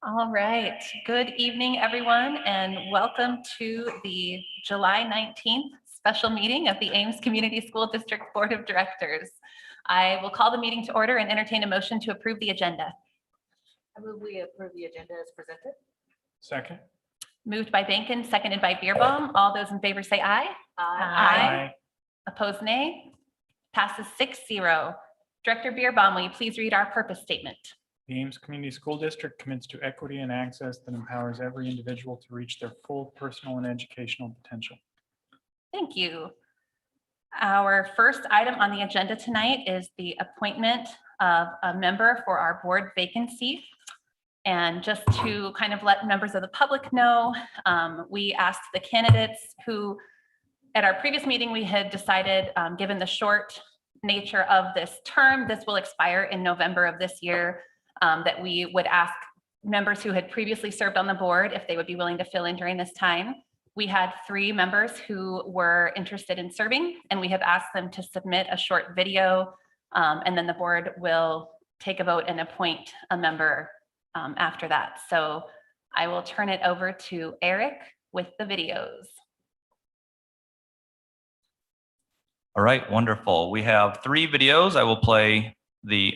All right. Good evening, everyone, and welcome to the July 19th special meeting of the Ames Community School District Board of Directors. I will call the meeting to order and entertain a motion to approve the agenda. I move we approve the agenda as presented. Second. Moved by Bankin, seconded by Beerbaum. All those in favor say aye. Aye. Opposed, nay. Passes 6-0. Director Beerbaum, will you please read our purpose statement? The Ames Community School District commits to equity and access that empowers every individual to reach their full personal and educational potential. Thank you. Our first item on the agenda tonight is the appointment of a member for our board vacancy. And just to kind of let members of the public know, we asked the candidates who, at our previous meeting, we had decided, given the short nature of this term, this will expire in November of this year, that we would ask members who had previously served on the board if they would be willing to fill in during this time. We had 3 members who were interested in serving, and we have asked them to submit a short video, and then the board will take a vote and appoint a member after that. So I will turn it over to Eric with the videos. All right, wonderful. We have 3 videos. I will play the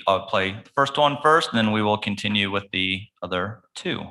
first one first, and then we will continue with the other 2.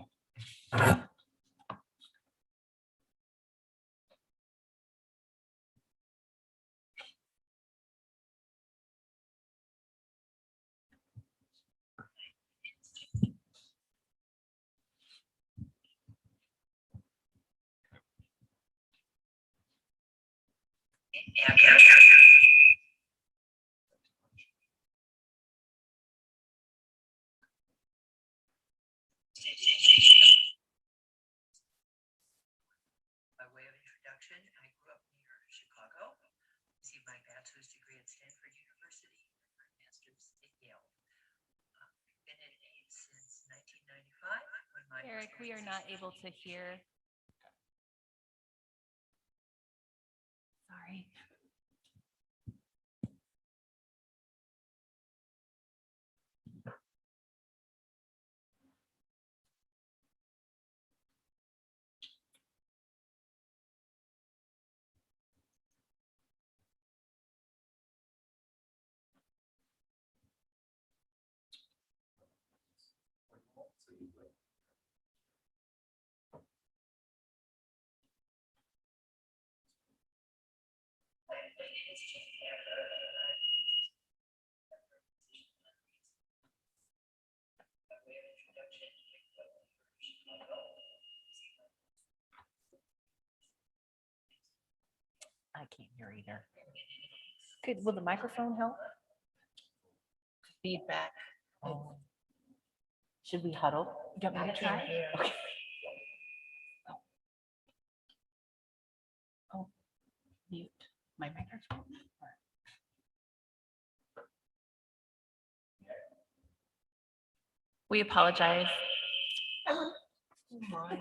By way of introduction, I grew up near Chicago, received my bachelor's degree at Stanford University and my master's at Yale. Been at Ames since 1995. When my Eric, we are not able to hear. Sorry. I can't hear either. Good. Will the microphone help? Feedback. Oh. Should we huddle? You want me to try? Okay. Oh, mute my microphone. We apologize. Oh my.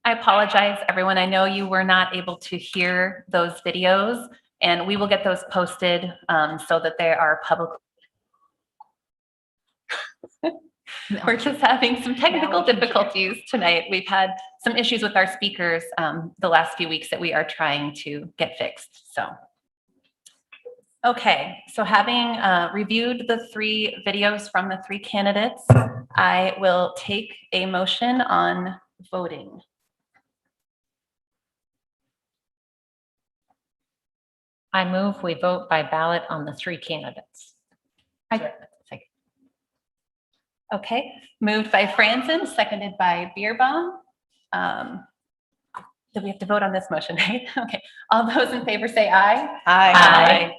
I apologize, everyone. I know you were not able to hear those videos, and we will get those posted so that they are public. We're just having some technical difficulties tonight. We've had some issues with our speakers the last few weeks that we are trying to get fixed, so. Okay, so having reviewed the 3 videos from the 3 candidates, I will take a motion on voting. I move we vote by ballot on the 3 candidates. Okay, moved by Franzen, seconded by Beerbaum. Do we have to vote on this motion, right? Okay, all those in favor say aye. Aye.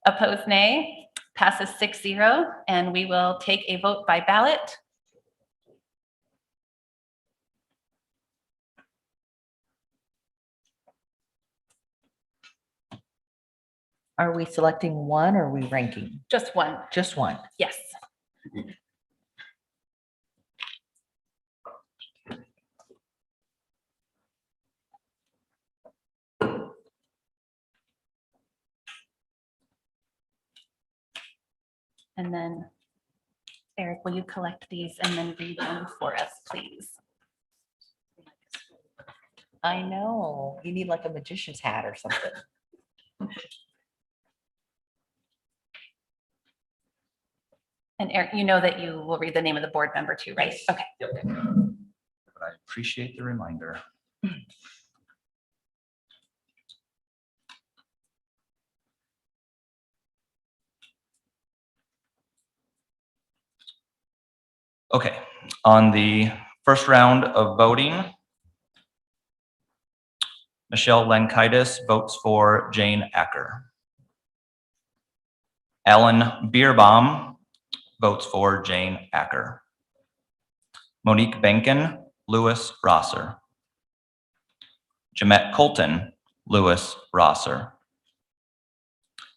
Opposed, nay. Passes 6-0, and we will take a vote by ballot. Are we selecting one or are we ranking? Just one, Just one. yes. And then, Eric, will you collect these and then read them for us, please? I know. You need like a magician's hat or something. And Eric, you know that you will read the name of the board member too, right? Yes. Okay. Yep. But I appreciate the reminder. Okay, on the first round of voting, Michelle Lenkaitis votes for Jane Acker. Alan Beerbaum votes for Jane Acker. Monique Benken, Louis Rosser. Jamette Colton, Louis Rosser.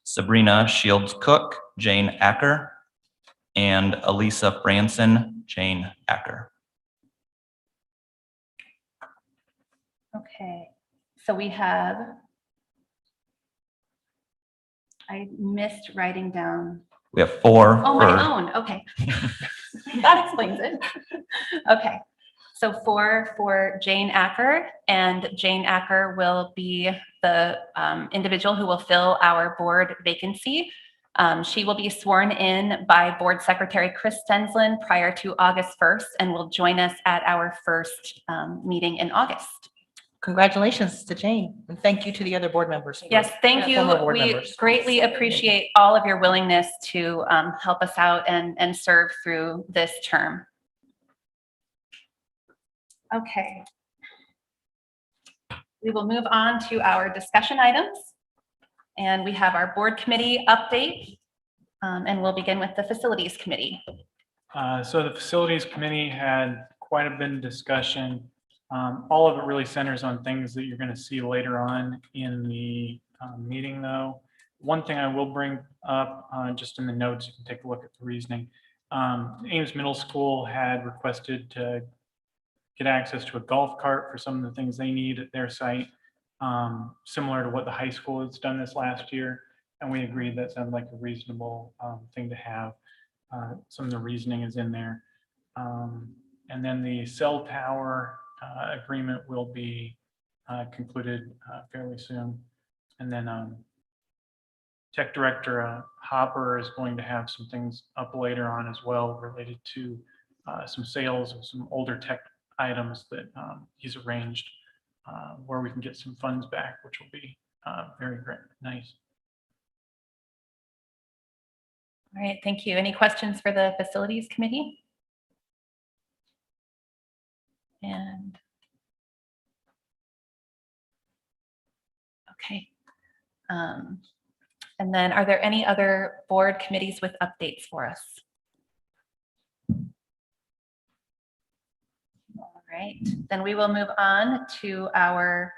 Sabrina Shields Cook, Jane Acker. And Elisa Branson, Jane Acker. Okay, so we have, I missed writing down, We have 4 oh, for, my own, okay. That explains it. Okay, so 4 for Jane Acker, and Jane Acker will be the individual who will fill our board vacancy. She will be sworn in by Board Secretary Chris Stenslin prior to August 1st and will join us at our first meeting in August. Congratulations to Jane and thank you to the other board members. Yes, thank you. Former board We members. greatly appreciate all of your willingness to help us out and serve through this term. Okay. We will move on to our discussion items. And we have our board committee update. And we'll begin with the facilities committee. So the facilities committee had quite a bit of discussion. All of it really centers on things that you're going to see later on in the meeting, though. One thing I will bring up just in the notes, you can take a look at the reasoning. Ames Middle School had requested to get access to a golf cart for some of the things they need at their site, similar to what the high school has done this last year. And we agreed that sounded like a reasonable thing to have. Some of the reasoning is in there. And then the cell tower agreement will be concluded fairly soon. And then Tech Director Hopper is going to have some things up later on as well related to some sales of some older tech items that he's arranged where we can get some funds back, which will be very great, nice. All right, thank you. Any questions for the facilities committee? And okay. And then are there any other board committees with updates for us? All right, then we will move on to our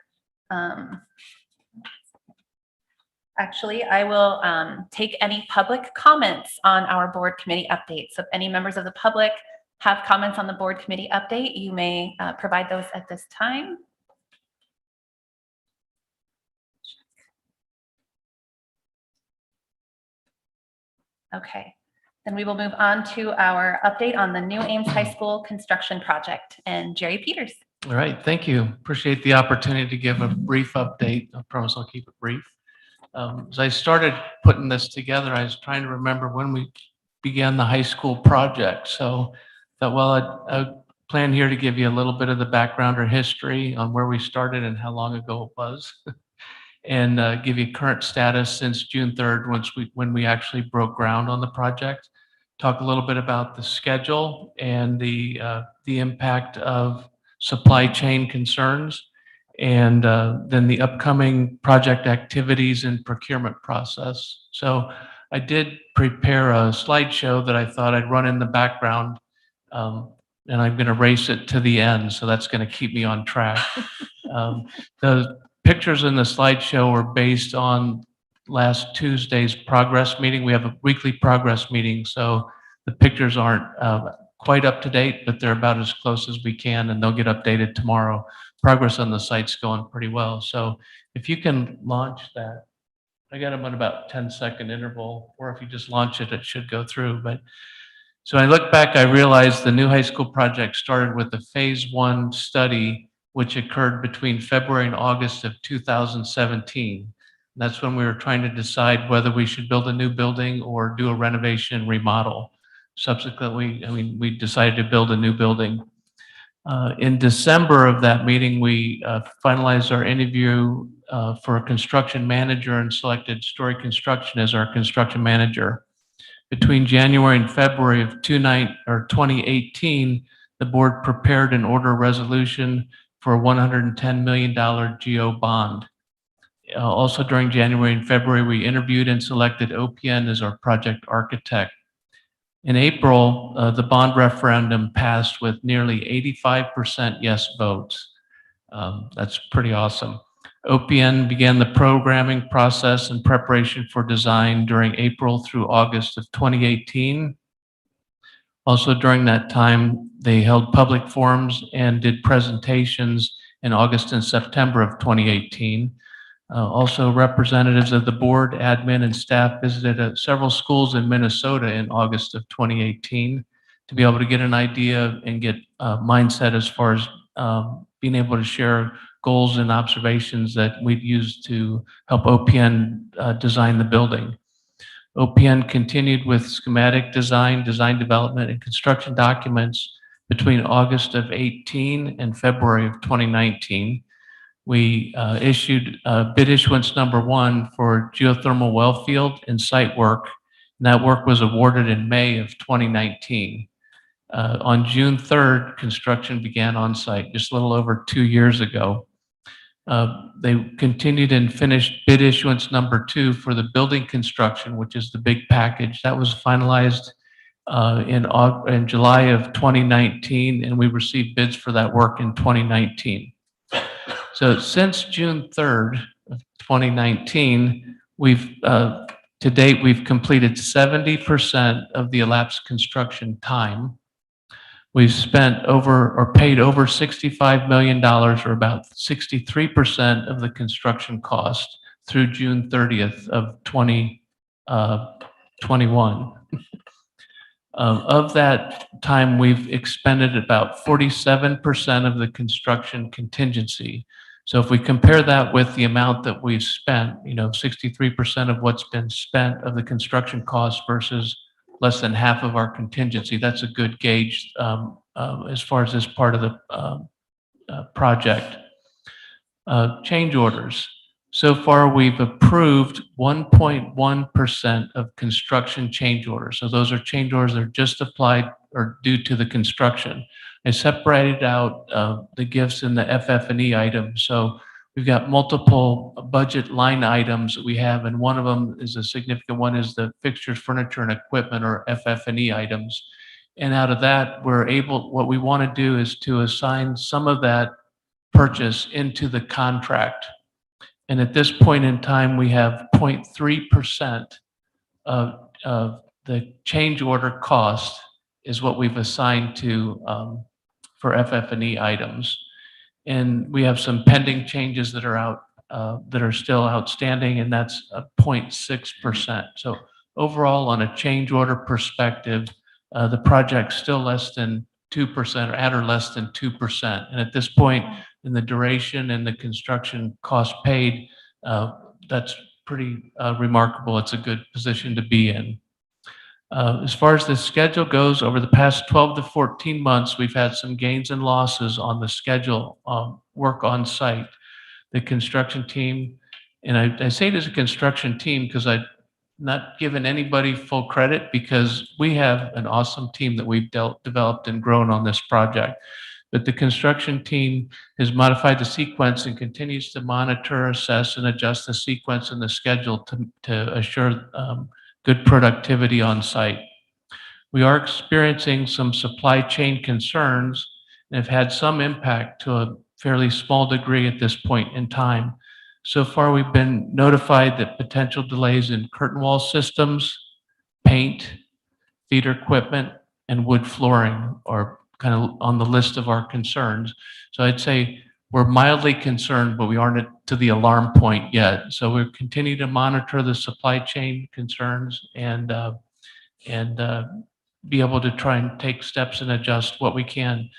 actually, I will take any public comments on our board committee updates. So if any members of the public have comments on the board committee update, you may provide those at this time. Okay, then we will move on to our update on the new Ames High School construction project, and Jerry Peters. All right, thank you. Appreciate the opportunity to give a brief update. I promise I'll keep it brief. As I started putting this together, I was trying to remember when we began the high school project. So thought, well, I plan here to give you a little bit of the background or history on where we started and how long ago it was. And give you current status since June 3rd, when we actually broke ground on the project. Talk a little bit about the schedule and the impact of supply chain concerns, and then the upcoming project activities and procurement process. So I did prepare a slideshow that I thought I'd run in the background, and I'm going to race it to the end, so that's going to keep me on track. The pictures in the slideshow are based on last Tuesday's progress meeting. We have a weekly progress meeting, so the pictures aren't quite up to date, but they're about as close as we can, and they'll get updated tomorrow. Progress on the site's going pretty well. So if you can launch that, I got them on about 10-second interval, or if you just launch it, it should go through. But so I look back, I realized the new high school project started with the phase 1 study, which occurred between February and August of 2017. That's when we were trying to decide whether we should build a new building or do a renovation remodel. Subsequently, we decided to build a new building. In December of that meeting, we finalized our interview for a construction manager and selected Story Construction as our construction manager. Between January and February of 2018, the board prepared an order resolution for a $110 million Geo Bond. Also during January and February, we interviewed and selected OPN as our project architect. In April, the bond referendum passed with nearly 85% yes votes. That's pretty awesome. OPN began the programming process and preparation for design during April through August of 2018. Also during that time, they held public forums and did presentations in August and September of 2018. Also, representatives of the board, admin, and staff visited several schools in Minnesota in August of 2018 to be able to get an idea and get a mindset as far as being able to share goals and observations that we've used to help OPN design the building. OPN continued with schematic design, design development, and construction documents between August of 18 and February of 2019. We issued bid issuance number 1 for geothermal well field and site work, and that work was awarded in May of 2019. On June 3rd, construction began on site just a little over 2 years ago. They continued and finished bid issuance number 2 for the building construction, which is the big package. That was finalized in July of 2019, and we received bids for that work in 2019. So since June 3rd of 2019, to date, we've completed 70% of the elapsed construction time. We've spent paid over $65 million, or about 63% of the construction cost through June 30th of 2021. Of that time, we've expended about 47% of the construction contingency. So if we compare that with the amount that we've spent, 63% of what's been spent of the construction cost versus less than half of our contingency, that's a good gauge as far as this part of the project. Change orders. So far, we've approved 1.1% of construction change orders. So those are change orders that are just applied or due to the construction. I separated out the gifts in the FF&E items. So we've got multiple budget line items that we have, and one of them is a significant one, is the fixtures, furniture, and equipment, or FF&E items. And out of that, what we want to do is to assign some of that purchase into the contract. And at this point in time, we have 0.3% of the change order cost is what we've assigned to for FF&E items. And we have some pending changes that are still outstanding, and that's 0.6%. So overall, on a change order perspective, the project's still less than 2% or at or less than 2%. And at this point in the duration and the construction cost paid, that's pretty remarkable. It's a good position to be in. As far as the schedule goes, over the past 12 to 14 months, we've had some gains and losses on the schedule work on site. The construction team, and I say it as a construction team because I've not given anybody full credit because we have an awesome team that we've developed and grown on this project. But the construction team has modified the sequence and continues to monitor, assess, and adjust the sequence and the schedule to assure good productivity on site. We are experiencing some supply chain concerns and have had some impact to a fairly small degree at this point in time. So far, we've been notified that potential delays in curtain wall systems, paint, theater equipment, and wood flooring are kind of on the list of our concerns. So I'd say we're mildly concerned, but we aren't to the alarm point yet. So we'll continue to monitor the supply chain concerns and be able to try and take steps and adjust what we can.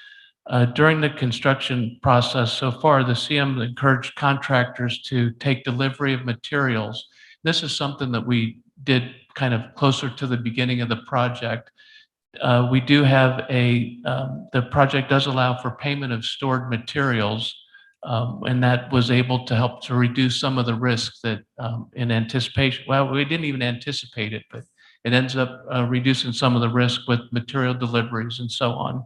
During the construction process so far, the CM encouraged contractors to take delivery of materials. This is something that we did kind of closer to the beginning of the project. We do have the project does allow for payment of stored materials, and that was able to help to reduce some of the risk that in anticipation, well, we didn't even anticipate it, but it ends up reducing some of the risk with material deliveries and so on.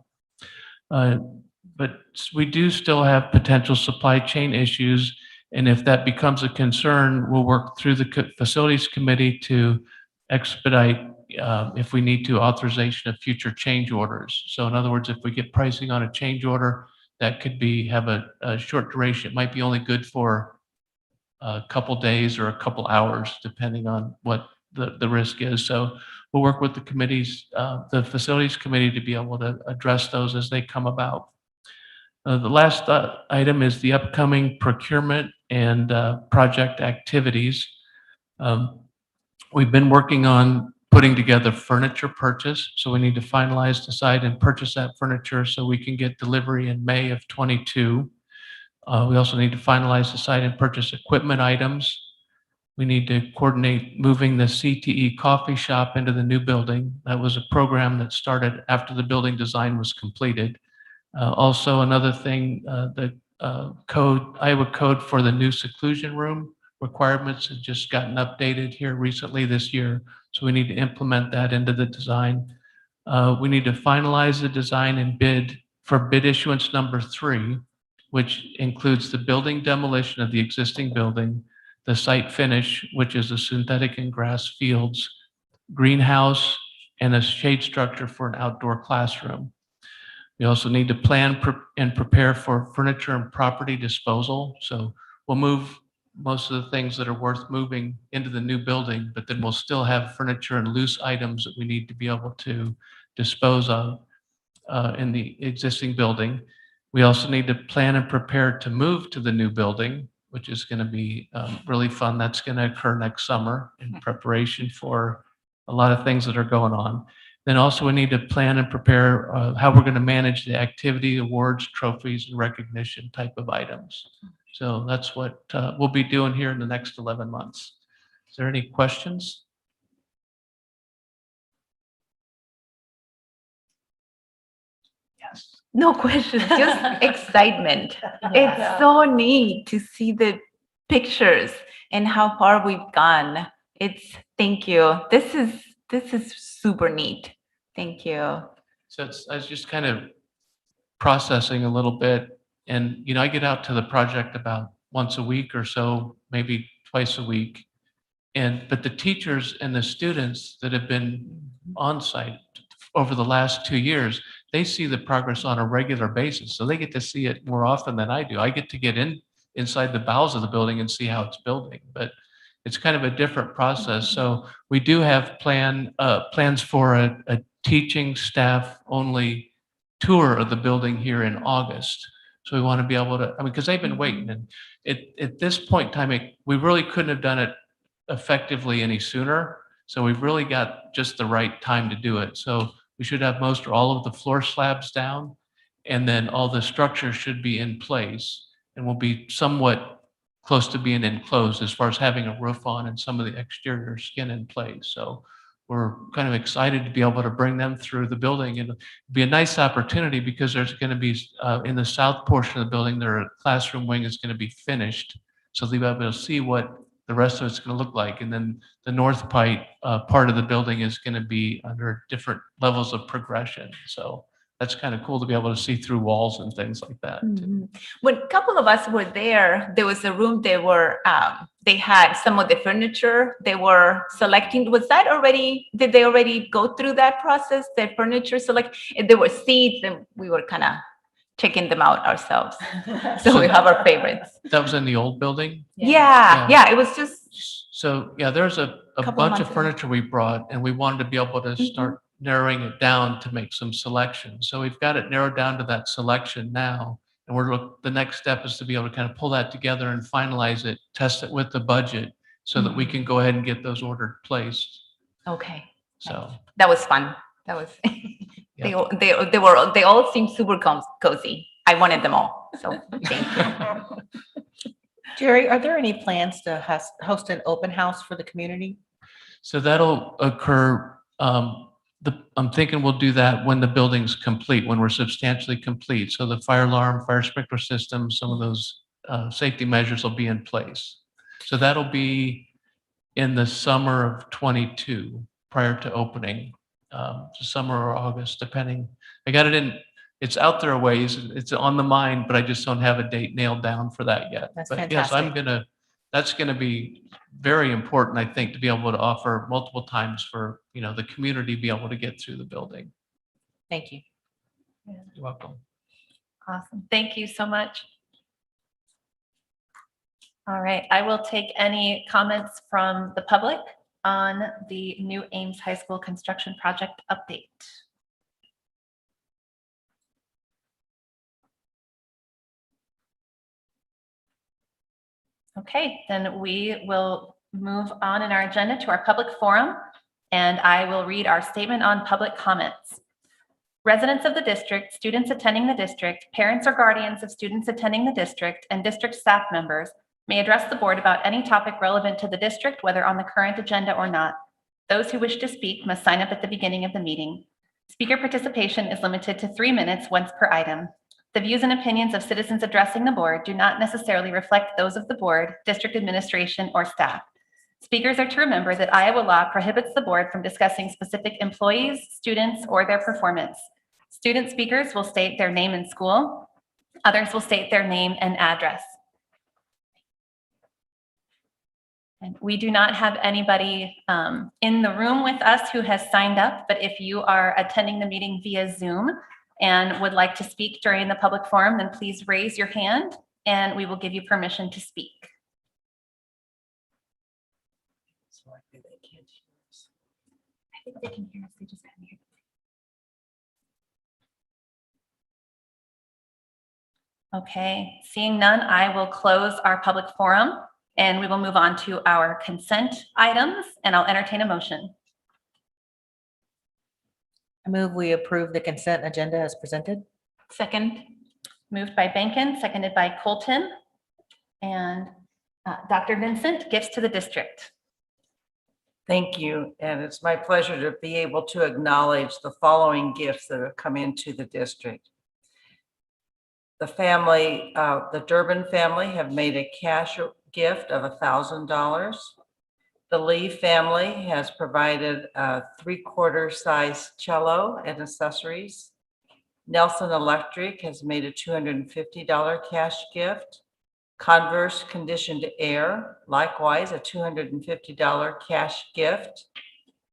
But we do still have potential supply chain issues, and if that becomes a concern, we'll work through the facilities committee to expedite, if we need to, authorization of future change orders. So in other words, if we get pricing on a change order, that could have a short duration. It might be only good for a couple days or a couple hours, depending on what the risk is. So we'll work with the committees, the facilities committee, to be able to address those as they come about. The last item is the upcoming procurement and project activities. We've been working on putting together furniture purchase. So we need to finalize, decide, and purchase that furniture so we can get delivery in May of 22. We also need to finalize, decide, and purchase equipment items. We need to coordinate moving the CTE coffee shop into the new building. That was a program that started after the building design was completed. Also, another thing, the Iowa code for the new seclusion room requirements have just gotten updated here recently this year. So we need to implement that into the design. We need to finalize the design and bid for bid issuance number 3, which includes the building demolition of the existing building, the site finish, which is a synthetic and grass fields, greenhouse, and a shade structure for an outdoor classroom. We also need to plan and prepare for furniture and property disposal. So we'll move most of the things that are worth moving into the new building, but then we'll still have furniture and loose items that we need to be able to dispose of in the existing building. We also need to plan and prepare to move to the new building, which is going to be really fun. That's going to occur next summer in preparation for a lot of things that are going on. Then also we need to plan and prepare how we're going to manage the activity, awards, trophies, and recognition type of items. So that's what we'll be doing here in the next 11 months. Is there any questions? Yes. No questions, just excitement. It's so neat to see the pictures and how far we've gone. Thank you. This is super neat. Thank you. So I was just kind of processing a little bit, and I get out to the project about once a week or so, maybe twice a week. But the teachers and the students that have been on site over the last 2 years, they see the progress on a regular basis. So they get to see it more often than I do. I get to get inside the bowels of the building and see how it's building, but it's kind of a different process. So we do have plans for a teaching staff only tour of the building here in August. So we want to be able to, because they've been waiting, and at this point in time, we really couldn't have done it effectively any sooner. So we've really got just the right time to do it. So we should have most or all of the floor slabs down, and then all the structures should be in place, and will be somewhat close to being enclosed as far as having a roof on and some of the exterior skin in place. So we're kind of excited to be able to bring them through the building, and it'll be a nice opportunity because there's going to be, in the south portion of the building, their classroom wing is going to be finished. So they'll be able to see what the rest of it's going to look like. And then the north part of the building is going to be under different levels of progression. So that's kind of cool to be able to see through walls and things like that. too. When a couple of us were there, there was a room they had some of the furniture they were selecting. Was that already, did they already go through that process, the furniture select? And there were seats and we were kind of checking them out ourselves. So we have our favorites. That was in the old building. Yeah, it was just, So, yeah, there's a Couple bunch months of ago. furniture we brought, and we wanted to be able to start narrowing it down to make some selections. So we've got it narrowed down to that selection now. And the next step is to be able to kind of pull that together and finalize it, test it with the budget so that we can go ahead and get those ordered placed. okay. So, That was fun. That was, Yeah. they all seemed super cozy. I wanted them all. So thank you. Jerry, are there any plans to host an open house for the community? so that'll occur, I'm thinking we'll do that when the building's complete, when we're substantially complete. So the fire alarm, fire sprinkler system, some of those safety measures will be in place. So that'll be in the summer of '22, prior to opening, summer or August, depending. I got it in, it's out there a ways, it's on the mind, but I just don't have a date nailed down for that yet. That's But yes, fantastic. that's gonna be very important, I think, to be able to offer multiple times for, the community be able to get through the building. Thank you. You're welcome. Awesome. Thank you so much. All right, I will take any comments from the public on the new Ames High School construction project update. Okay, then we will move on in our agenda to our public forum, and I will read our statement on public comments. Residents of the district, students attending the district, parents or guardians of students attending the district, and district staff members may address the board about any topic relevant to the district, whether on the current agenda or not. Those who wish to speak must sign up at the beginning of the meeting. Speaker participation is limited to 3 minutes once per item. The views and opinions of citizens addressing the board do not necessarily reflect those of the board, district administration, or staff. Speakers are to remember that Iowa law prohibits the board from discussing specific employees, students, or their performance. Student speakers will state their name and school. Others will state their name and address. And we do not have anybody in the room with us who has signed up, but if you are attending the meeting via Zoom and would like to speak during the public forum, then please raise your hand and we will give you permission to speak. I think they can hear us, they just can't hear. Okay, seeing none, I will close our public forum and we will move on to our consent items, and I'll entertain a motion. I move we approve the consent agenda as presented. Second. Moved by Benkin, seconded by Colton. And Dr. Vincent, gifts to the district. Thank you, and it's my pleasure to be able to acknowledge the following gifts that have come into the district. The family, the Durbin family have made a cash gift of $1,000. The Lee family has provided a 3/4 size cello and accessories. Nelson Electric has made a $250 cash gift. Converse Conditioned Air, likewise a $250 cash gift.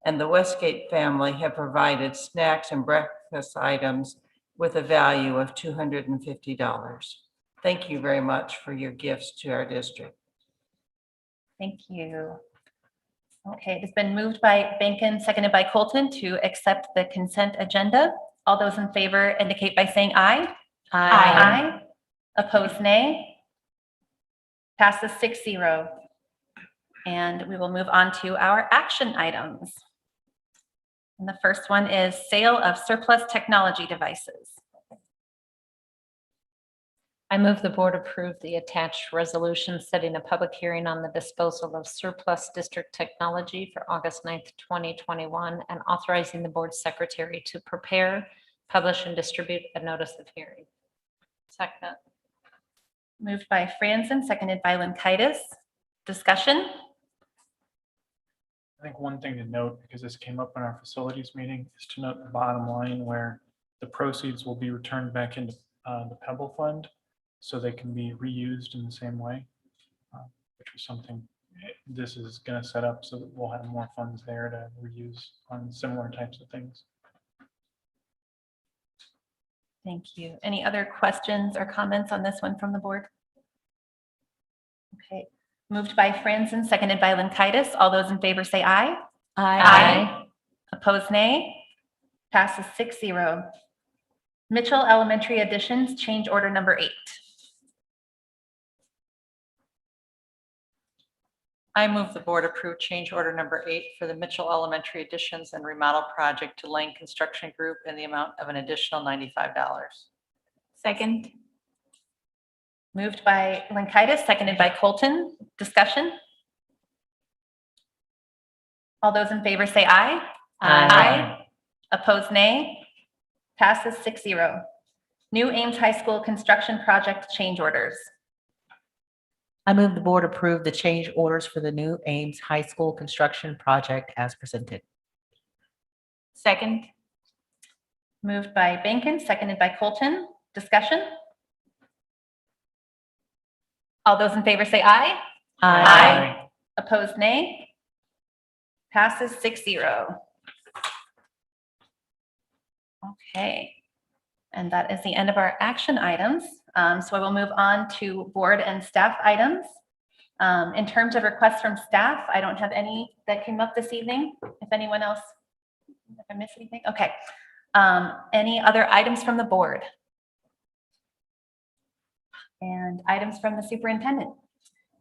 And the Westgate family have provided snacks and breakfast items with a value of $250. Thank you very much for your gifts to our district. Thank you. Okay, it has been moved by Benkin, seconded by Colton to accept the consent agenda. All those in favor indicate by saying aye. Aye. Opposed, nay. Passes 6-0. And we will move on to our action items. And the first one is sale of surplus technology devices. I move the board approve the attached resolution setting a public hearing on the disposal of surplus district technology for August 9th, 2021, and authorizing the board secretary to prepare, publish, and distribute a notice of hearing. Second. Moved by Franzen, seconded by Linkaitis. Discussion? I think one thing to note, because this came up in our facilities meeting, is to note the bottom line where the proceeds will be returned back into the Pebble Fund so they can be reused in the same way, which was something this is going to set up so that we'll have more funds there to reuse on similar types of things. Thank you. Any other questions or comments on this one from the board? Okay. Moved by Franzen, seconded by Linkaitis. All those in favor say aye. Aye. Opposed, nay. Passes 6-0. Mitchell Elementary additions, change order number 8. I move the board approve change order number 8 for the Mitchell Elementary additions and remodel project to Lane Construction Group in the amount of an additional $95. Second. Moved by Linkaitis, seconded by Colton. Discussion? All those in favor say aye. Aye. Opposed, nay. Passes 6-0. New Ames High School construction project change orders. I move the board approve the change orders for the new Ames High School construction project as presented. Second. Moved by Bankin, seconded by Colton. Discussion? All those in favor say aye. Opposed, nay. Passes 6-0. Okay. And that is the end of our action items. So I will move on to board and staff items. In terms of requests from staff, I don't have any that came up this evening. If anyone else, if I missed anything, okay. Any other items from the board? And items from the superintendent?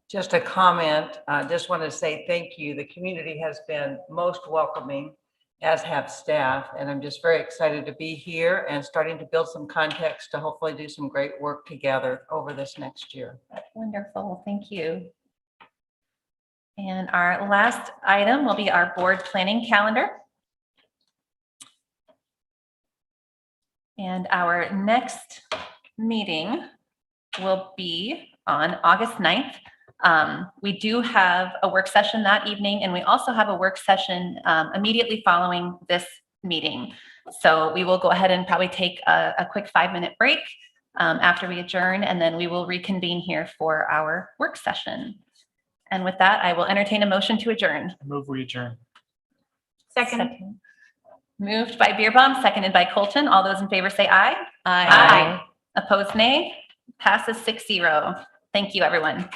Just a comment, just want to say thank you. The community has been most welcoming, as have staff, and I'm just very excited to be here and starting to build some context to hopefully do some great work together over this next year. Wonderful, thank you. And our last item will be our board planning calendar. And our next meeting will be on August 9th. We do have a work session that evening, and we also have a work session immediately following this meeting. So we will go ahead and probably take a quick 5-minute break after we adjourn, and then we will reconvene here for our work session. And with that, I will entertain a motion to adjourn. I move we adjourn. Second. Moved by Beerbaum, seconded by Colton. All those in favor say aye. Aye. Opposed, nay. Passes 6-0. Thank you, everyone.